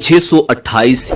628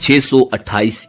628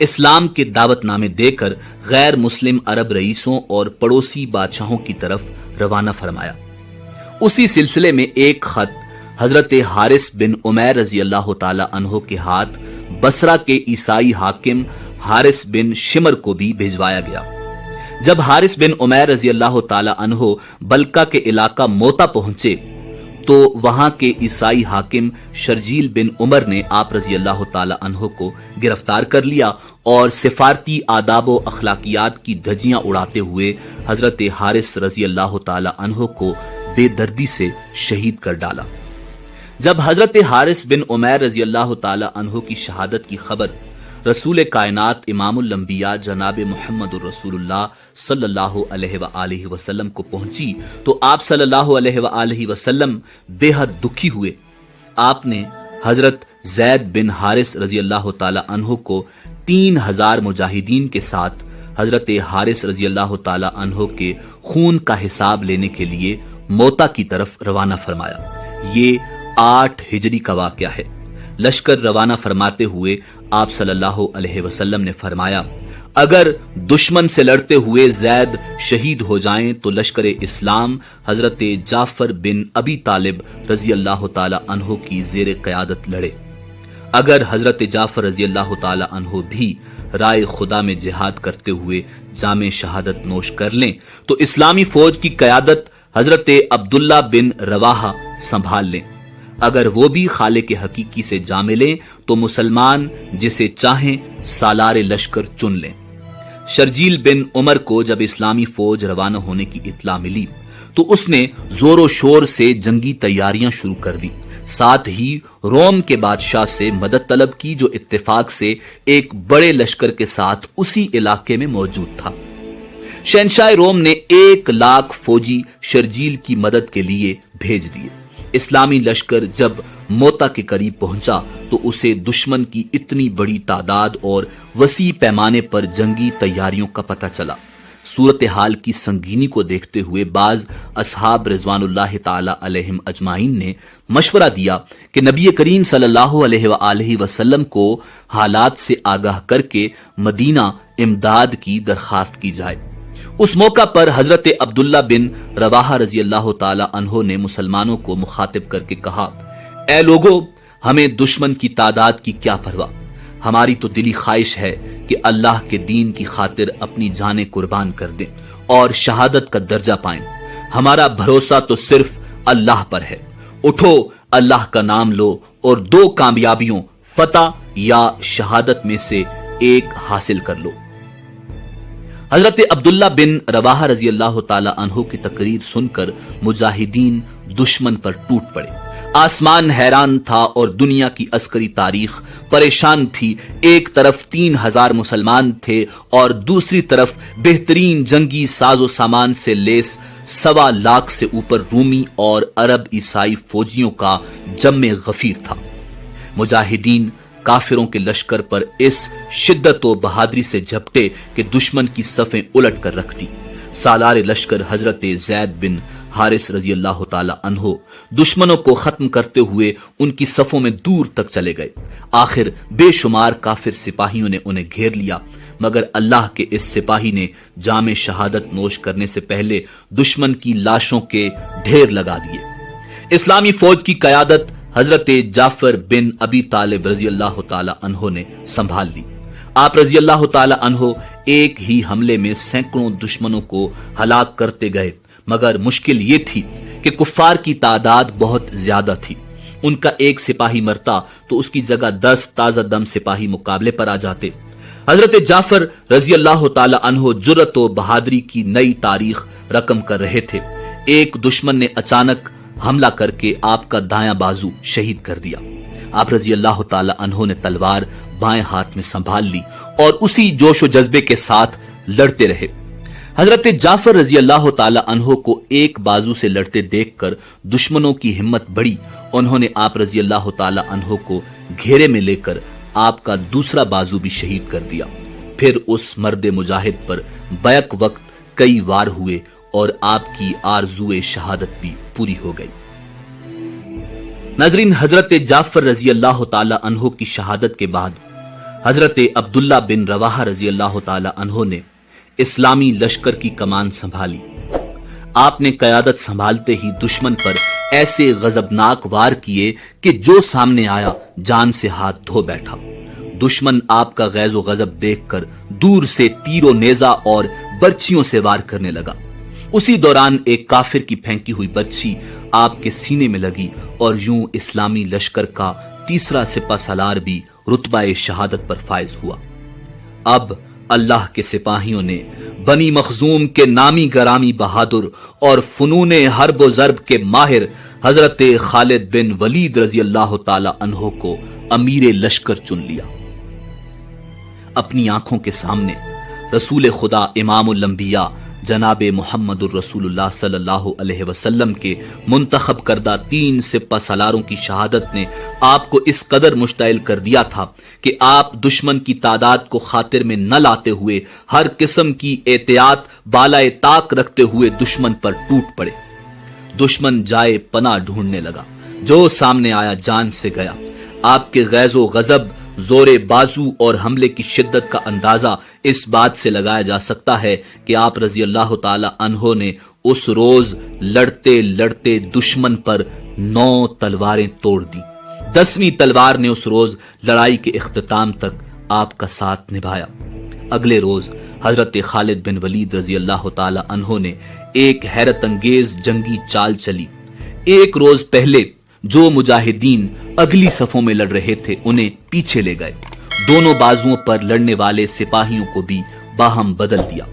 اسلام کے دعوت نامے دے کر غیر مسلم عرب رئیسوں اور پڑوسی بادشاہوں کی طرف روانہ فرمایا۔ اسی سلسلے میں ایک خط حضرت حارث بن عمیر رضی اللہ تعالی عنہ کے ہاتھ بصرہ کے عیسائی حاکم حارث بن شمر کو بھی بھیجوایا گیا۔ جب حارث بن عمیر رضی اللہ تعالی عنہ بلکہ کے علاقہ موتا پہنچے تو وہاں کے عیسائی حاکم شرجیل بن عمر نے آپ رضی اللہ تعالی عنہ کو گرفتار کر لیا اور سفارتی آداب و اخلاقیات کی دھجیاں اڑاتے ہوئے حضرت حارث رضی اللہ تعالی عنہ کو بے دردی سے شہید کر ڈالا۔ جب حضرت حارث بن عمیر رضی اللہ تعالی عنہ کی شہادت کی خبر رسول کائنات امام الانبیاء جناب محمد الرسول اللہ صلی اللہ علیہ وآلہ وسلم کو پہنچی تو آپ صلی اللہ علیہ وآلہ وسلم بے حد دکھی ہوئے۔ آپ نے حضرت زید بن حارث رضی اللہ تعالی عنہ کو 3000 مجاہدین کے ساتھ حضرت حارث رضی اللہ تعالی عنہ کے خون کا حساب لینے کے لیے موتا کی طرف روانہ فرمایا۔ یہ 8 ہجری کا واقعہ ہے۔ لشکر روانہ فرماتے ہوئے آپ صلی اللہ علیہ وسلم نے فرمایا، اگر دشمن سے لڑتے ہوئے زید شہید ہو جائیں تو لشکر اسلام حضرت جعفر بن ابی طالب رضی اللہ تعالی عنہ کی زیر قیادت لڑے۔ اگر حضرت جعفر رضی اللہ تعالی عنہ بھی رائے خدا میں جہاد کرتے ہوئے جام شہادت نوش کر لیں تو اسلامی فوج کی قیادت حضرت عبداللہ بن رواحہ سنبھال لیں۔ اگر وہ بھی خالق حقیقی سے جا ملیں تو مسلمان جسے چاہیں سالار لشکر چن لیں۔ شرجیل بن عمر کو جب اسلامی فوج روانہ ہونے کی اطلاع ملی تو اس نے زور و شور سے جنگی تیاریاں شروع کر دی، ساتھ ہی روم کے بادشاہ سے مدد طلب کی جو اتفاق سے ایک بڑے لشکر کے ساتھ اسی علاقے میں موجود تھا۔ شہنشاہ روم نے 1,00,000 فوجی شرجیل کی مدد کے لیے بھیج دیے۔ اسلامی لشکر جب موتا کے قریب پہنچا تو اسے دشمن کی اتنی بڑی تعداد اور وسیع پیمانے پر جنگی تیاریوں کا پتہ چلا۔ صورتحال کی سنگینی کو دیکھتے ہوئے بعض اصحاب رضوان اللہ تعالی علیہم اجمعین نے مشورہ دیا کہ نبی کریم صلی اللہ علیہ وآلہ وسلم کو حالات سے آگاہ کر کے مدینہ امداد کی درخواست کی جائے۔ اس موقع پر حضرت عبداللہ بن رواحہ رضی اللہ تعالی عنہ نے مسلمانوں کو مخاطب کر کے کہا، اے لوگو، ہمیں دشمن کی تعداد کی کیا پرواہ، ہماری تو دلی خواہش ہے کہ اللہ کے دین کی خاطر اپنی جانیں قربان کر دیں اور شہادت کا درجہ پائیں۔ ہمارا بھروسہ تو صرف اللہ پر ہے۔ اٹھو، اللہ کا نام لو اور 2 کامیابیوں، فتح یا شہادت میں سے ایک حاصل کر لو۔ حضرت عبداللہ بن رواحہ رضی اللہ تعالی عنہ کی تقریر سن کر مجاہدین دشمن پر ٹوٹ پڑے۔ آسمان حیران تھا اور دنیا کی عسکری تاریخ پریشان تھی۔ ایک طرف 3000 مسلمان تھے اور دوسری طرف بہترین جنگی ساز و سامان سے لیس 1,25,000 سے اوپر رومی اور عرب عیسائی فوجیوں کا جم غفیر تھا۔ مجاہدین کافروں کے لشکر پر اس شدت و بہادری سے جھپٹے کہ دشمن کی صفیں الٹ کر رکھ دی۔ سالار لشکر حضرت زید بن حارث رضی اللہ تعالی عنہ دشمنوں کو ختم کرتے ہوئے ان کی صفوں میں دور تک چلے گئے۔ آخر بے شمار کافر سپاہیوں نے انہیں گھیر لیا، مگر اللہ کے اس سپاہی نے جام شہادت نوش کرنے سے پہلے دشمن کی لاشوں کے ڈھیر لگا دیے۔ اسلامی فوج کی قیادت حضرت جعفر بن ابی طالب رضی اللہ تعالی عنہ نے سنبھال لی۔ آپ رضی اللہ تعالی عنہ ایک ہی حملے میں سینکڑوں دشمنوں کو ہلاک کرتے گئے، مگر مشکل یہ تھی کہ کفار کی تعداد بہت زیادہ تھی۔ ان کا ایک سپاہی مرتا تو اس کی جگہ 10 تازہ دم سپاہی مقابلے پر آ جاتے۔ حضرت جعفر رضی اللہ تعالی عنہ جرأت و بہادری کی نئی تاریخ رقم کر رہے تھے۔ ایک دشمن نے اچانک حملہ کر کے آپ کا دایاں بازو شہید کر دیا۔ آپ رضی اللہ تعالی عنہ نے تلوار بائیں ہاتھ میں سنبھال لی اور اسی جوش و جذبے کے ساتھ لڑتے رہے۔ حضرت جعفر رضی اللہ تعالی عنہ کو ایک بازو سے لڑتے دیکھ کر دشمنوں کی ہمت بڑھی۔ انہوں نے آپ رضی اللہ تعالی عنہ کو گھیرے میں لے کر آپ کا دوسرا بازو بھی شہید کر دیا۔ پھر اس مرد مجاہد پر بیک وقت کئی وار ہوئے اور آپ کی آرزوئے شہادت بھی پوری ہو گئی۔ ناظرین، حضرت جعفر رضی اللہ تعالی عنہ کی شہادت کے بعد حضرت عبداللہ بن رواحہ رضی اللہ تعالی عنہ نے اسلامی لشکر کی کمان سنبھالی۔ آپ نے قیادت سنبھالتے ہی دشمن پر ایسے غضبناک وار کیے کہ جو سامنے آیا جان سے ہاتھ دھو بیٹھا۔ دشمن آپ کا غیظ و غضب دیکھ کر دور سے تیر و نیزہ اور برچھیوں سے وار کرنے لگا۔ اسی دوران ایک کافر کی پھینکی ہوئی برچھی آپ کے سینے میں لگی اور یوں اسلامی لشکر کا تیسرا سپہ سالار بھی رتبہ شہادت پر فائز ہوا۔ اب اللہ کے سپاہیوں نے بنی مخزوم کے نامی گرامی بہادر اور فنون حرب و ضرب کے ماہر حضرت خالد بن ولید رضی اللہ تعالی عنہ کو امیر لشکر چن لیا۔ اپنی آنکھوں کے سامنے رسول خدا امام الانبیاء جناب محمد الرسول اللہ صلی اللہ علیہ وسلم کے منتخب کردہ 3 سپہ سالاروں کی شہادت نے آپ کو اس قدر مشتعل کر دیا تھا کہ آپ دشمن کی تعداد کو خاطر میں نہ لاتے ہوئے ہر قسم کی احتیاط بالائے طاق رکھتے ہوئے دشمن پر ٹوٹ پڑے۔ دشمن جائے پناہ ڈھونڈنے لگا، جو سامنے آیا جان سے گیا۔ آپ کے غیظ و غضب، زور بازو اور حملے کی شدت کا اندازہ اس بات سے لگایا جا سکتا ہے کہ آپ رضی اللہ تعالی عنہ نے اس روز لڑتے لڑتے دشمن پر 9 تلواریں توڑ دی۔ 10ویں تلوار نے اس روز لڑائی کے اختتام تک آپ کا ساتھ نبھایا۔ اگلے روز حضرت خالد بن ولید رضی اللہ تعالی عنہ نے ایک حیرت انگیز جنگی چال چلی۔ ایک روز پہلے جو مجاہدین اگلی صفوں میں لڑ رہے تھے انہیں پیچھے لے گئے، دونوں بازوؤں پر لڑنے والے سپاہیوں کو بھی باہم بدل دیا۔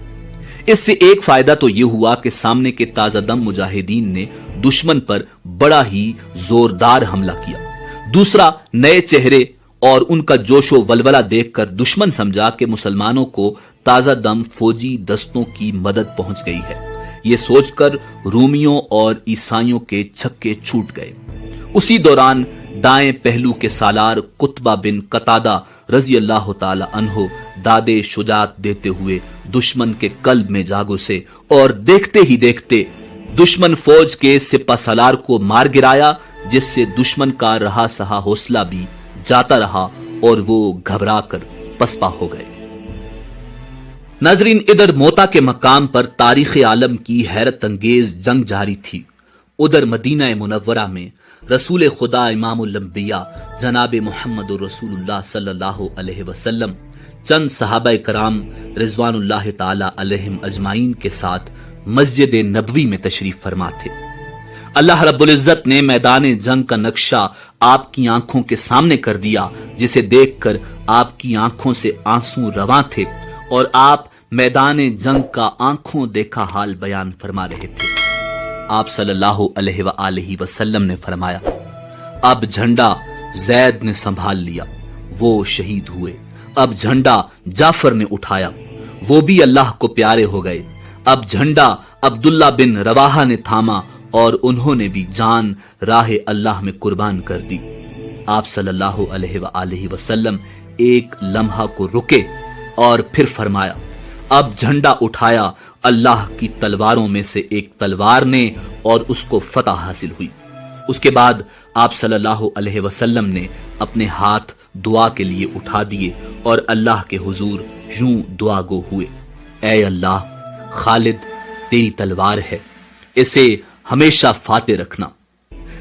اس سے ایک فائدہ تو یہ ہوا کہ سامنے کے تازہ دم مجاہدین نے دشمن پر بڑا ہی زوردار حملہ کیا۔ دوسرا، نئے چہرے اور ان کا جوش و ولولہ دیکھ کر دشمن سمجھا کہ مسلمانوں کو تازہ دم فوجی دستوں کی مدد پہنچ گئی ہے۔ یہ سوچ کر رومیوں اور عیسائیوں کے چھکے چھوٹ گئے۔ اسی دوران دائیں پہلو کے سالار قطبہ بن قتادہ رضی اللہ تعالی عنہ دادے شجاعت دیتے ہوئے دشمن کے قلب میں جا گھسے اور دیکھتے ہی دیکھتے دشمن فوج کے سپہ سالار کو مار گرایا، جس سے دشمن کا رہا سہا حوصلہ بھی جاتا رہا اور وہ گھبرا کر پسپا ہو گئے۔ ناظرین، ادھر موتا کے مقام پر تاریخ عالم کی حیرت انگیز جنگ جاری تھی، ادھر مدینہ منورہ میں رسول خدا امام الانبیاء جناب محمد رسول اللہ صلی اللہ علیہ وسلم چند صحابہ کرام رضوان اللہ تعالی علیہم اجمعین کے ساتھ مسجد نبوی میں تشریف فرما تھے۔ اللہ رب العزت نے میدان جنگ کا نقشہ آپ کی آنکھوں کے سامنے کر دیا، جسے دیکھ کر آپ کی آنکھوں سے آنسو رواں تھے اور آپ میدان جنگ کا آنکھوں دیکھا حال بیان فرما رہے تھے۔ آپ صلی اللہ علیہ وآلہ وسلم نے فرمایا، اب جھنڈا زید نے سنبھال لیا، وہ شہید ہوئے۔ اب جھنڈا جعفر نے اٹھایا، وہ بھی اللہ کو پیارے ہو گئے۔ اب جھنڈا عبداللہ بن رواحہ نے تھاما اور انہوں نے بھی جان راہ اللہ میں قربان کر دی۔ آپ صلی اللہ علیہ وآلہ وسلم ایک لمحہ کو رکے اور پھر فرمایا، اب جھنڈا اٹھایا اللہ کی تلواروں میں سے ایک تلوار نے اور اس کو فتح حاصل ہوئی۔ اس کے بعد آپ صلی اللہ علیہ وسلم نے اپنے ہاتھ دعا کے لیے اٹھا دیے اور اللہ کے حضور یوں دعا گو ہوئے، اے اللہ، خالد تیری تلوار ہے، اسے ہمیشہ فاتح رکھنا۔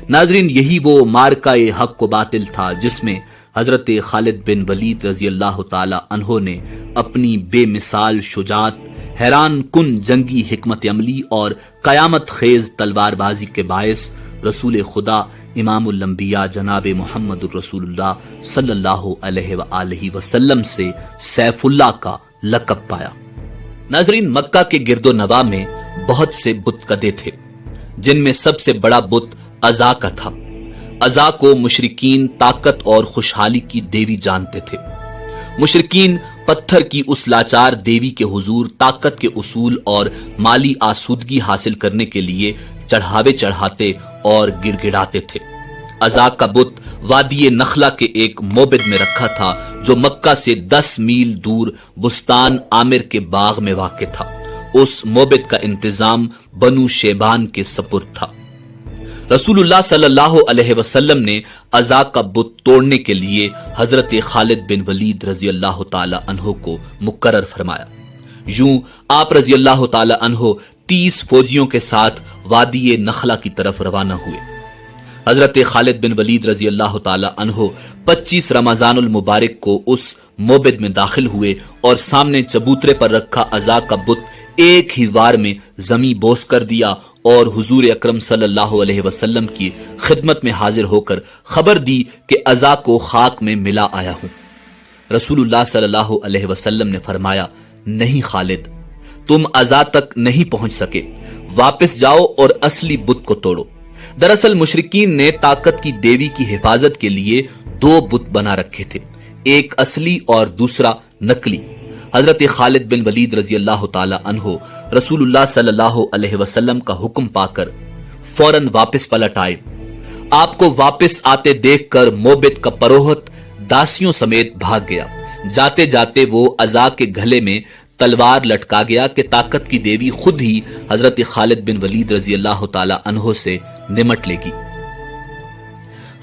ناظرین، یہی وہ مارکہ حق و باطل تھا جس میں حضرت خالد بن ولید رضی اللہ تعالی عنہ نے اپنی بے مثال شجاعت، حیران کن جنگی حکمت عملی اور قیامت خیز تلوار بازی کے باعث رسول خدا امام الانبیاء جناب محمد الرسول اللہ صلی اللہ علیہ وآلہ وسلم سے سیف اللہ کا لقب پایا۔ ناظرین، مکہ کے گرد و نواح میں بہت سے بت کدے تھے، جن میں سب سے بڑا بت عزا کا تھا۔ عزا کو مشرکین طاقت اور خوشحالی کی دیوی جانتے تھے۔ مشرکین پتھر کی اس لاچار دیوی کے حضور طاقت کے اصول اور مالی آسودگی حاصل کرنے کے لیے چڑھاوے چڑھاتے اور گڑ گڑاتے تھے۔ عزا کا بت وادی نخلہ کے ایک موبد میں رکھا تھا، جو مکہ سے 10 میل دور بستان عامر کے باغ میں واقع تھا۔ اس موبد کا انتظام بنو شیبان کے سپرد تھا۔ رسول اللہ صلی اللہ علیہ وسلم نے عزا کا بت توڑنے کے لیے حضرت خالد بن ولید رضی اللہ تعالی عنہ کو مقرر فرمایا۔ یوں آپ رضی اللہ تعالی عنہ 30 فوجیوں کے ساتھ وادی نخلا کی طرف روانہ ہوئے۔ حضرت خالد بن ولید رضی اللہ تعالی عنہ 25 رمضان المبارک کو اس موبد میں داخل ہوئے اور سامنے چبوترے پر رکھا عزا کا بت ایک ہی وار میں زمیں بوس کر دیا اور حضور اکرم صلی اللہ علیہ وسلم کی خدمت میں حاضر ہو کر خبر دی کہ عزا کو خاک میں ملا آیا ہوں۔ رسول اللہ صلی اللہ علیہ وسلم نے فرمایا، نہیں خالد، تم عزا تک نہیں پہنچ سکے، واپس جاؤ اور اصلی بت کو توڑو۔ دراصل مشرکین نے طاقت کی دیوی کی حفاظت کے لیے 2 بت بنا رکھے تھے، ایک اصلی اور دوسرا نقلی۔ حضرت خالد بن ولید رضی اللہ تعالی عنہ رسول اللہ صلی اللہ علیہ وسلم کا حکم پا کر فوراً واپس پلٹ آئے۔ آپ کو واپس آتے دیکھ کر موبد کا پروہت داسیوں سمیت بھاگ گیا۔ جاتے جاتے وہ عزا کے گھلے میں تلوار لٹکا گیا کہ طاقت کی دیوی خود ہی حضرت خالد بن ولید رضی اللہ تعالی عنہ سے نمٹ لے گی۔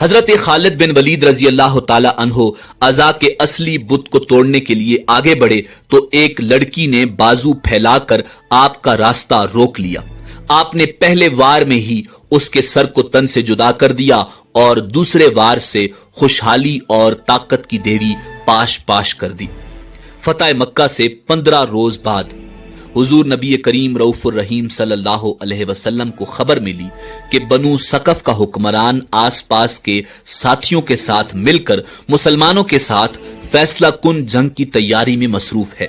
حضرت خالد بن ولید رضی اللہ تعالی عنہ عزا کے اصلی بت کو توڑنے کے لیے آگے بڑھے تو ایک لڑکی نے بازو پھیلا کر آپ کا راستہ روک لیا۔ آپ نے پہلے وار میں ہی اس کے سر کو تن سے جدا کر دیا اور دوسرے وار سے خوشحالی اور طاقت کی دیوی پاش پاش کر دی۔ فتح مکہ سے 15 روز بعد حضور نبی کریم رؤوف الرحیم صلی اللہ علیہ وسلم کو خبر ملی کہ بنو ثقف کا حکمران آس پاس کے ساتھیوں کے ساتھ مل کر مسلمانوں کے ساتھ فیصلہ کن جنگ کی تیاری میں مصروف ہے۔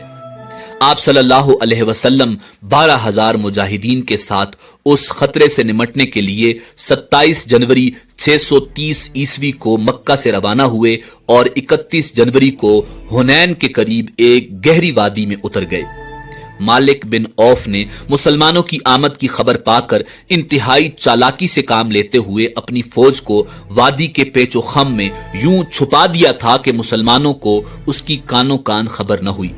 آپ صلی اللہ علیہ وسلم 12,000 مجاہدین کے ساتھ اس خطرے سے نمٹنے کے لیے 27 جنوری 630 عیسوی کو مکہ سے روانہ ہوئے اور 31 جنوری کو حنین کے قریب ایک گہری وادی میں اتر گئے۔ مالک بن عوف نے مسلمانوں کی آمد کی خبر پا کر انتہائی چالاکی سے کام لیتے ہوئے اپنی فوج کو وادی کے پیچ و خم میں یوں چھپا دیا تھا کہ مسلمانوں کو اس کی کانوں کان خبر نہ ہوئی۔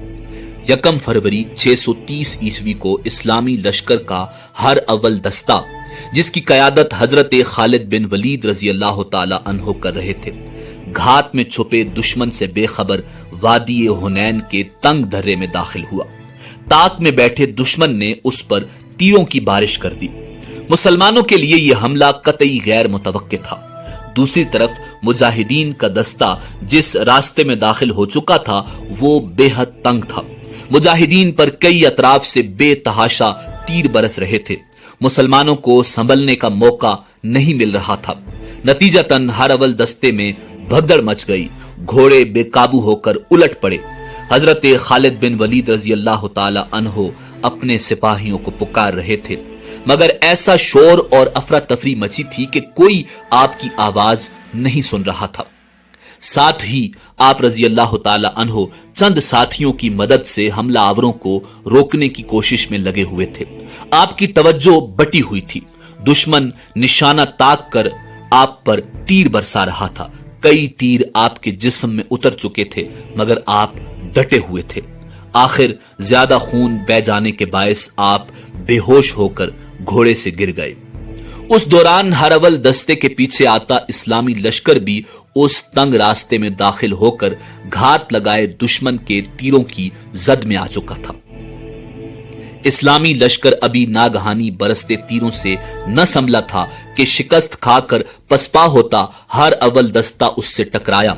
1 فروری 630 عیسوی کو اسلامی لشکر کا ہر اول دستہ، جس کی قیادت حضرت خالد بن ولید رضی اللہ تعالی عنہ کر رہے تھے، گھات میں چھپے دشمن سے بے خبر وادی حنین کے تنگ درے میں داخل ہوا۔ تاک میں بیٹھے دشمن نے اس پر تیروں کی بارش کر دی۔ مسلمانوں کے لیے یہ حملہ قطعی غیر متوقع تھا۔ دوسری طرف مجاہدین کا دستہ جس راستے میں داخل ہو چکا تھا وہ بے حد تنگ تھا۔ مجاہدین پر کئی اطراف سے بے تحاشا تیر برس رہے تھے۔ مسلمانوں کو سنبھلنے کا موقع نہیں مل رہا تھا۔ نتیجتاً ہر اول دستے میں بھگدڑ مچ گئی، گھوڑے بے قابو ہو کر الٹ پڑے۔ حضرت خالد بن ولید رضی اللہ تعالی عنہ اپنے سپاہیوں کو پکار رہے تھے، مگر ایسا شور اور افراتفری مچی تھی کہ کوئی آپ کی آواز نہیں سن رہا تھا۔ ساتھ ہی آپ رضی اللہ تعالی عنہ چند ساتھیوں کی مدد سے حملہ آوروں کو روکنے کی کوشش میں لگے ہوئے تھے۔ آپ کی توجہ بٹی ہوئی تھی۔ دشمن نشانہ تاک کر آپ پر تیر برسا رہا تھا۔ کئی تیر آپ کے جسم میں اتر چکے تھے، مگر آپ ڈٹے ہوئے تھے۔ آخر زیادہ خون بہ جانے کے باعث آپ بے ہوش ہو کر گھوڑے سے گر گئے۔ اس دوران ہر اول دستے کے پیچھے آتا اسلامی لشکر بھی اس تنگ راستے میں داخل ہو کر گھات لگائے دشمن کے تیروں کی زد میں آ چکا تھا۔ اسلامی لشکر ابھی ناگہانی برستے تیروں سے نہ سنبھلا تھا کہ شکست کھا کر پسپا ہوتا ہر اول دستہ اس سے ٹکرایا۔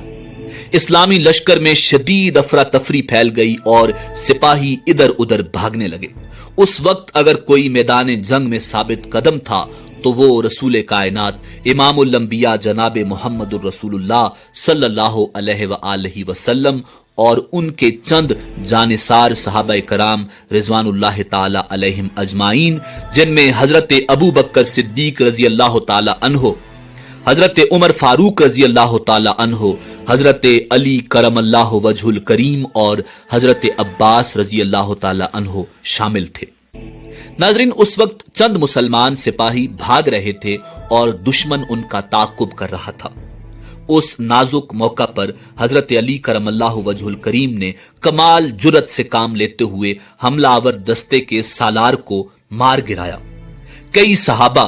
اسلامی لشکر میں شدید افراتفری پھیل گئی اور سپاہی ادھر ادھر بھاگنے لگے۔ اس وقت اگر کوئی میدان جنگ میں ثابت قدم تھا تو وہ رسول کائنات امام الانبیاء جناب محمد الرسول اللہ صلی اللہ علیہ وآلہ وسلم اور ان کے چند جانثار صحابہ کرام رضوان اللہ تعالی علیہم اجمعین، جن میں حضرت ابو بکر صدیق رضی اللہ تعالی عنہ، حضرت عمر فاروق رضی اللہ تعالی عنہ، حضرت علی کرم اللہ وجہ الکریم اور حضرت عباس رضی اللہ تعالی عنہ شامل تھے۔ ناظرین، اس وقت چند مسلمان سپاہی بھاگ رہے تھے اور دشمن ان کا تعاقب کر رہا تھا۔ اس نازک موقع پر حضرت علی کرم اللہ وجہ الکریم نے کمال جرت سے کام لیتے ہوئے حملہ آور دستے کے سالار کو مار گرایا۔ کئی صحابہ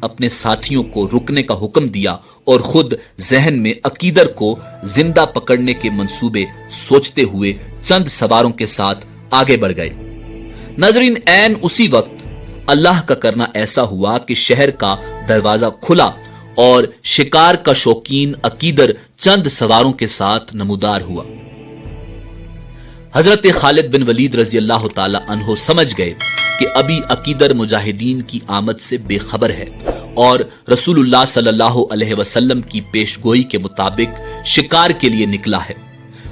اپنے ساتھیوں کو رکنے کا حکم دیا اور خود ذہن میں عقیدر کو زندہ پکڑنے کے منصوبے سوچتے ہوئے چند سواروں کے ساتھ آگے بڑھ گئے۔ ناظرین، عین اسی وقت اللہ کا کرنا ایسا ہوا کہ شہر کا دروازہ کھلا اور شکار کا شوقین عقیدر چند سواروں کے ساتھ نمودار ہوا۔ حضرت خالد بن ولید رضی اللہ تعالی عنہ سمجھ گئے کہ ابھی عقیدر مجاہدین کی آمد سے بے خبر ہے اور رسول اللہ صلی اللہ علیہ وسلم کی پیشگوئی کے مطابق شکار کے لیے نکلا ہے۔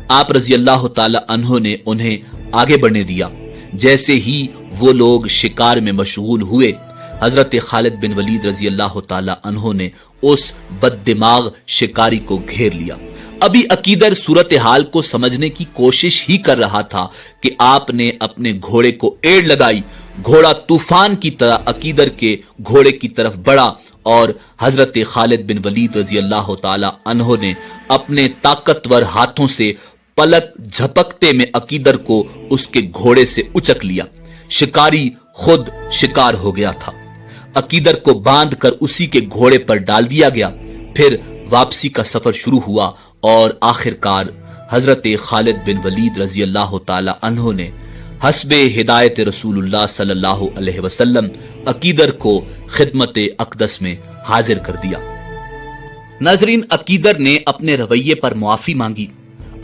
آپ رضی اللہ تعالی عنہ نے انہیں آگے بڑھنے دیا۔ جیسے ہی وہ لوگ شکار میں مشغول ہوئے، حضرت خالد بن ولید رضی اللہ تعالی عنہ نے اس بد دماغ شکاری کو گھیر لیا۔ ابھی عقیدر صورتحال کو سمجھنے کی کوشش ہی کر رہا تھا کہ آپ نے اپنے گھوڑے کو ایڑ لگائی۔ گھوڑا طوفان کی طرح عقیدر کے گھوڑے کی طرف بڑھا اور حضرت خالد بن ولید رضی اللہ تعالی عنہ نے اپنے طاقتور ہاتھوں سے پلک جھپکتے میں عقیدر کو اس کے گھوڑے سے اچک لیا۔ شکاری خود شکار ہو گیا تھا۔ عقیدر کو باندھ کر اسی کے گھوڑے پر ڈال دیا گیا۔ پھر واپسی کا سفر شروع ہوا اور آخرکار حضرت خالد بن ولید رضی اللہ تعالی عنہ نے حسب ہدایت رسول اللہ صلی اللہ علیہ وسلم عقیدر کو خدمت اقدس میں حاضر کر دیا۔ ناظرین، عقیدر نے اپنے رویے پر معافی مانگی۔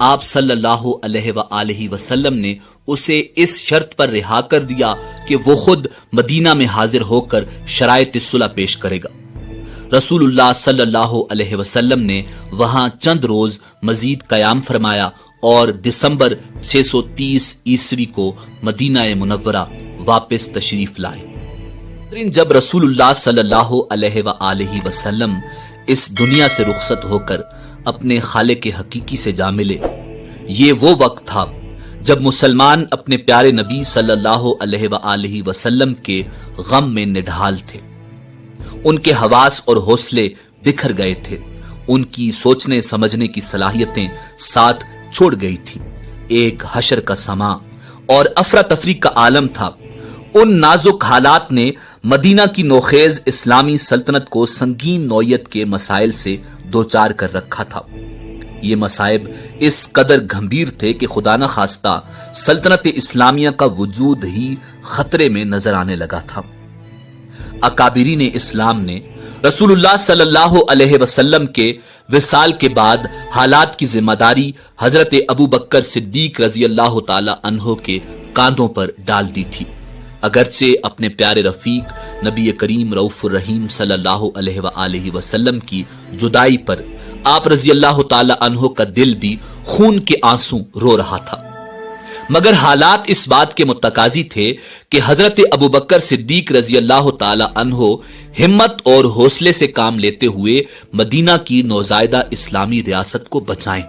آپ صلی اللہ علیہ وآلہ وسلم نے اسے اس شرط پر رہا کر دیا کہ وہ خود مدینہ میں حاضر ہو کر شرائط صلح پیش کرے گا۔ رسول اللہ صلی اللہ علیہ وسلم نے وہاں چند روز مزید قیام فرمایا اور دسمبر 630 عیسوی کو مدینہ منورہ واپس تشریف لائے۔ جب رسول اللہ صلی اللہ علیہ وآلہ وسلم اس دنیا سے رخصت ہو کر اپنے خالق حقیقی سے جا ملے، یہ وہ وقت تھا جب مسلمان اپنے پیارے نبی صلی اللہ علیہ وآلہ وسلم کے غم میں نڈھال تھے۔ ان کے حواس اور حوصلے بکھر گئے تھے۔ ان کی سوچنے سمجھنے کی صلاحیتیں ساتھ چھوڑ گئی تھی۔ ایک حشر کا سما اور افراتفری کا عالم تھا۔ ان نازک حالات نے مدینہ کی نوخیز اسلامی سلطنت کو سنگین نوعیت کے مسائل سے دوچار کر رکھا تھا۔ یہ مصائب اس قدر گھمبیر تھے کہ خدا نہ خواستہ سلطنت اسلامیہ کا وجود ہی خطرے میں نظر آنے لگا تھا۔ اکابرین اسلام نے رسول اللہ صلی اللہ علیہ وسلم کے وصال کے بعد حالات کی ذمہ داری حضرت ابو بکر صدیق رضی اللہ تعالی عنہ کے کاندھوں پر ڈال دی تھی۔ اگرچہ اپنے پیارے رفیق نبی کریم رؤوف الرحیم صلی اللہ علیہ وآلہ وسلم کی جدائی پر آپ رضی اللہ تعالی عنہ کا دل بھی خون کے آنسو رو رہا تھا، مگر حالات اس بات کے متقاضی تھے کہ حضرت ابو بکر صدیق رضی اللہ تعالی عنہ ہمت اور حوصلے سے کام لیتے ہوئے مدینہ کی نوزائیدہ اسلامی ریاست کو بچائیں۔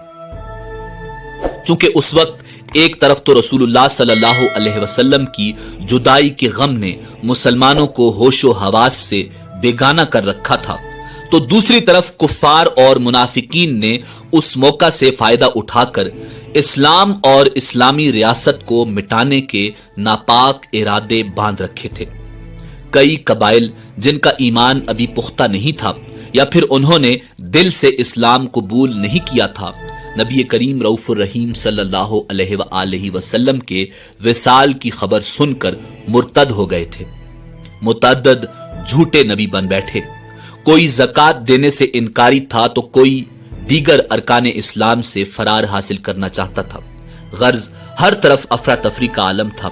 چونکہ اس وقت ایک طرف تو رسول اللہ صلی اللہ علیہ وسلم کی جدائی کے غم نے مسلمانوں کو ہوش و حواس سے بیگانہ کر رکھا تھا، تو دوسری طرف کفار اور منافقین نے اس موقع سے فائدہ اٹھا کر اسلام اور اسلامی ریاست کو مٹانے کے ناپاک ارادے باندھ رکھے تھے۔ کئی قبائل جن کا ایمان ابھی پختہ نہیں تھا یا پھر انہوں نے دل سے اسلام قبول نہیں کیا تھا، نبی کریم رؤوف الرحیم صلی اللہ علیہ وآلہ وسلم کے وصال کی خبر سن کر مرتد ہو گئے تھے۔ متعدد جھوٹے نبی بن بیٹھے۔ کوئی زکوٰۃ دینے سے انکاری تھا تو کوئی دیگر ارکان اسلام سے فرار حاصل کرنا چاہتا تھا۔ غرض ہر طرف افراتفری کا عالم تھا۔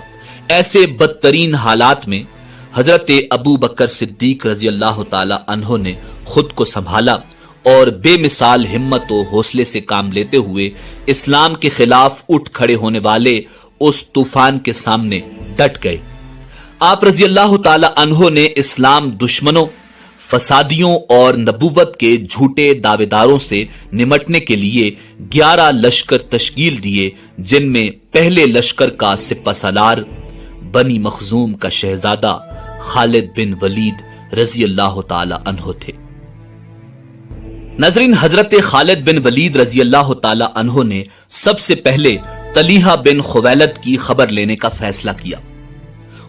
ایسے بدترین حالات میں حضرت ابو بکر صدیق رضی اللہ تعالی عنہ نے خود کو سنبھالا اور بے مثال ہمت و حوصلے سے کام لیتے ہوئے اسلام کے خلاف اٹھ کھڑے ہونے والے اس طوفان کے سامنے ڈٹ گئے۔ آپ رضی اللہ تعالی عنہ نے اسلام دشمنوں، فسادیوں اور نبوت کے جھوٹے دعوے داروں سے نمٹنے کے لیے 11 لشکر تشکیل دیے، جن میں پہلے لشکر کا سپہ سالار بنی مخزوم کا شہزادہ خالد بن ولید رضی اللہ تعالی عنہ تھے۔ ناظرین، حضرت خالد بن ولید رضی اللہ تعالی عنہ نے سب سے پہلے طلیحہ بن خویلد کی خبر لینے کا فیصلہ کیا۔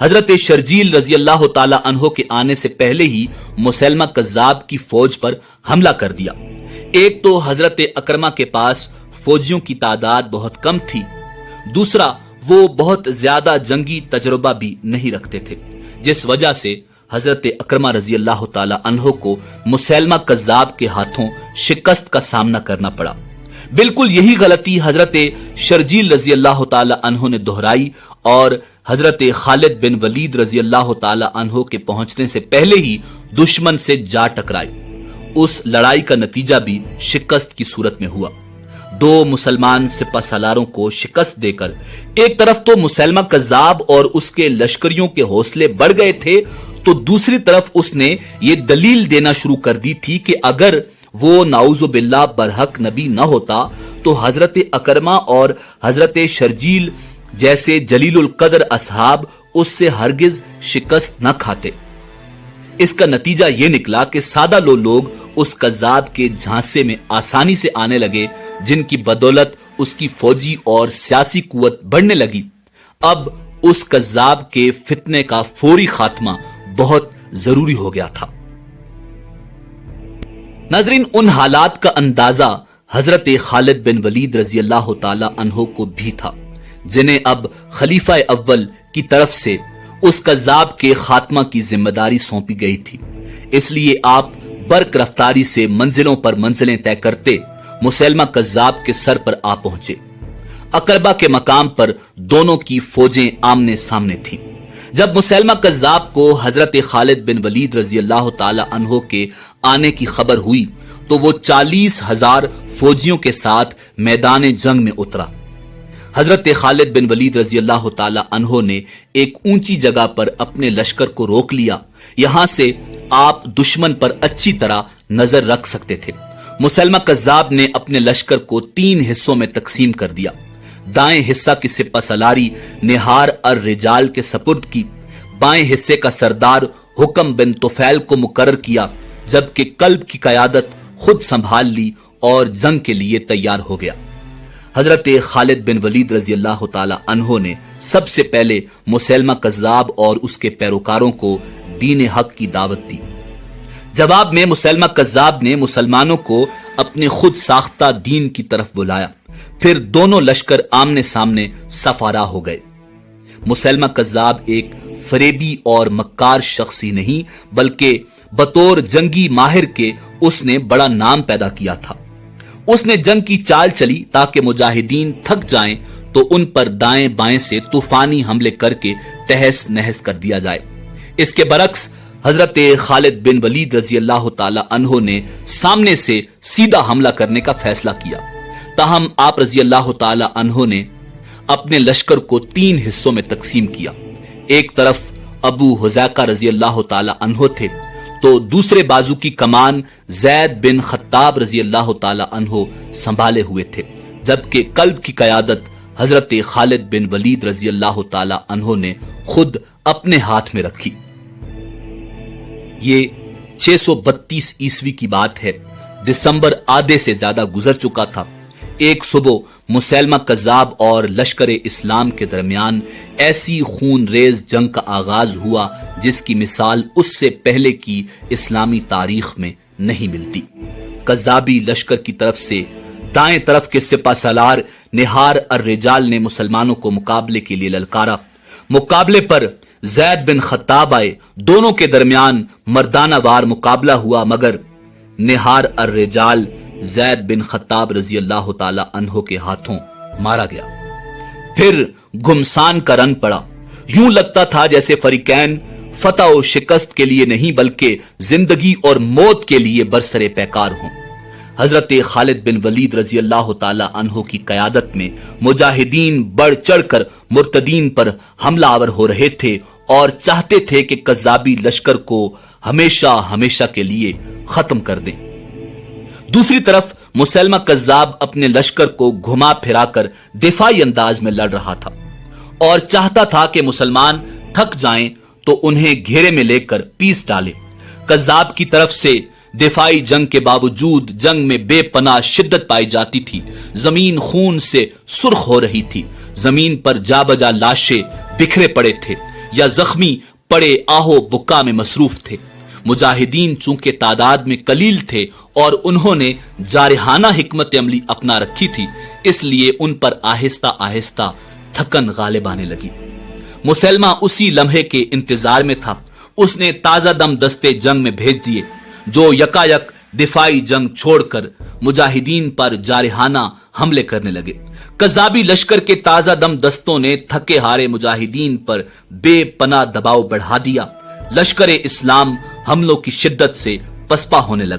حضرت شرجیل رضی اللہ تعالی عنہ کے آنے سے پہلے ہی مسیلمہ کذاب کی فوج پر حملہ کر دیا۔ ایک تو حضرت اکرمہ کے پاس فوجیوں کی تعداد بہت کم تھی، دوسرا وہ بہت زیادہ جنگی تجربہ بھی نہیں رکھتے تھے، جس وجہ سے حضرت اکرمہ رضی اللہ تعالی عنہ کو مسیلمہ کذاب کے ہاتھوں شکست کا سامنا کرنا پڑا۔ بالکل یہی غلطی حضرت شرجیل رضی اللہ تعالی عنہ نے دہرائی اور حضرت خالد بن ولید رضی اللہ تعالی عنہ کے پہنچنے سے پہلے ہی دشمن سے جا ٹکرائی۔ اس لڑائی کا نتیجہ بھی شکست کی صورت میں ہوا۔ دو مسلمان سپہ سالاروں کو شکست دے کر ایک طرف تو مسیلمہ کذاب اور اس کے لشکریوں کے حوصلے بڑھ گئے تھے، تو دوسری طرف اس نے یہ دلیل دینا شروع کر دی تھی کہ اگر وہ نعوذ باللہ برحق نبی نہ ہوتا تو حضرت اکرمہ اور حضرت شرجیل جیسے جلیل القدر اصحاب اس سے ہرگز شکست نہ کھاتے۔ اس کا نتیجہ یہ نکلا کہ سادہ لوگ اس کذاب کے جھانسے میں آسانی سے آنے لگے، جن کی بدولت اس کی فوجی اور سیاسی قوت بڑھنے لگی۔ اب اس کذاب کے فتنے کا فوری خاتمہ بہت ضروری ہو گیا تھا۔ ناظرین، ان حالات کا اندازہ حضرت خالد بن ولید رضی اللہ تعالی عنہ کو بھی تھا، جنہیں اب خلیفہ اول کی طرف سے اس کذاب کے خاتمہ کی ذمہ داری سونپی گئی تھی۔ اس لیے آپ برق رفتاری سے منزلوں پر منزلیں طے کرتے مسیلمہ کذاب کے سر پر آ پہنچے۔ اقربہ کے مقام پر دونوں کی فوجیں آمنے سامنے تھیں۔ جب مسیلمہ کذاب کو حضرت خالد بن ولید رضی اللہ تعالی عنہ کے آنے کی خبر ہوئی تو وہ 40,000 فوجیوں کے ساتھ میدان جنگ میں اترا۔ حضرت خالد بن ولید رضی اللہ تعالی عنہ نے ایک اونچی جگہ پر اپنے لشکر کو روک لیا، یہاں سے آپ دشمن پر اچھی طرح نظر رکھ سکتے تھے۔ مسیلمہ کذاب نے اپنے لشکر کو 3 حصوں میں تقسیم کر دیا۔ دائیں حصہ کی سپہ سالاری نہار الرجال کے سپرد کی، بائیں حصے کا سردار حکم بن طفیل کو مقرر کیا، جبکہ قلب کی قیادت خود سنبھال لی اور جنگ کے لیے تیار ہو گیا۔ حضرت خالد بن ولید رضی اللہ تعالی عنہ نے سب سے پہلے مسیلمہ کذاب اور اس کے پیروکاروں کو دین حق کی دعوت دی۔ جواب میں مسیلمہ کذاب نے مسلمانوں کو اپنے خود ساختہ دین کی طرف بلایا، پھر دونوں لشکر آمنے سامنے صف آرا ہو گئے۔ مسیلمہ کذاب ایک فریبی اور مکار شخص ہی نہیں بلکہ بطور جنگی ماہر کے اس نے بڑا نام پیدا کیا تھا۔ اس نے جنگ کی چال چلی تاکہ مجاہدین تھک جائیں تو ان پر دائیں بائیں سے طوفانی حملے کر کے تہس نہس کر دیا جائے۔ اس کے برعکس حضرت خالد بن ولید رضی اللہ تعالی عنہ نے سامنے سے سیدھا حملہ کرنے کا فیصلہ کیا۔ تاہم آپ رضی اللہ تعالی عنہ نے اپنے لشکر کو 3 حصوں میں تقسیم کیا۔ ایک طرف ابو حذیفہ رضی اللہ تعالی عنہ تھے تو دوسرے بازو کی کمان زید بن خطاب رضی اللہ تعالی عنہ سنبھالے ہوئے تھے، جبکہ قلب کی قیادت حضرت خالد بن ولید رضی اللہ تعالی عنہ نے خود اپنے ہاتھ میں رکھی۔ یہ 632 عیسوی کی بات ہے۔ دسمبر آدھے سے زیادہ گزر چکا تھا۔ ایک صبح مسیلمہ کذاب اور لشکر اسلام کے درمیان ایسی خون ریز جنگ کا آغاز ہوا جس کی مثال اس سے پہلے کی اسلامی تاریخ میں نہیں ملتی۔ کذابی لشکر کی طرف سے دائیں طرف کے سپہ سالار نہار الرجال نے مسلمانوں کو مقابلے کے لیے للکارا۔ مقابلے پر زید بن خطاب آئے، دونوں کے درمیان مردانہ وار مقابلہ ہوا، مگر نہار الرجال زید بن خطاب رضی اللہ تعالی عنہ کے ہاتھوں مارا گیا۔ پھر گھمسان کا رنگ پڑا، یوں لگتا تھا جیسے فریقین فتح و شکست کے لیے نہیں بلکہ زندگی اور موت کے لیے برسرے پیکار ہوں۔ حضرت خالد بن ولید رضی اللہ تعالی عنہ کی قیادت میں مجاہدین بڑھ چڑھ کر مرتدین پر حملہ آور ہو رہے تھے اور چاہتے تھے کہ کذابی لشکر کو ہمیشہ ہمیشہ کے لیے ختم کر دیں۔ دوسری طرف مسیلمہ کذاب اپنے لشکر کو گھما پھرا کر دفاعی انداز میں لڑ رہا تھا اور چاہتا تھا کہ مسلمان تھک جائیں تو انہیں گھیرے میں لے کر پیس ڈالے۔ کذاب کی طرف سے دفاعی جنگ کے باوجود جنگ میں بے پناہ شدت پائی جاتی تھی۔ زمین خون سے سرخ ہو رہی تھی، زمین پر جا بجا لاشیں بکھرے پڑے تھے، یا زخمی پڑے آہو بکا میں مصروف تھے۔ مجاہدین چونکہ تعداد میں قلیل تھے اور انہوں نے جارحانہ حکمت عملی اپنا رکھی تھی، اس لیے ان پر آہستہ آہستہ تھکن غالب آنے لگی۔ مسلمہ اسی لمحے کے انتظار میں تھا۔ اس نے تازہ دم دستے جنگ میں بھیج دیے جو یکایک دفاعی جنگ چھوڑ کر مجاہدین پر جارحانہ حملے کرنے لگے۔ قذابی لشکر کے تازہ دم دستوں نے تھکے ہارے مجاہدین پر بے پناہ دباؤ بڑھا دیا۔ لشکر اسلام حملوں کی شدت سے پسپا ہونے لگا۔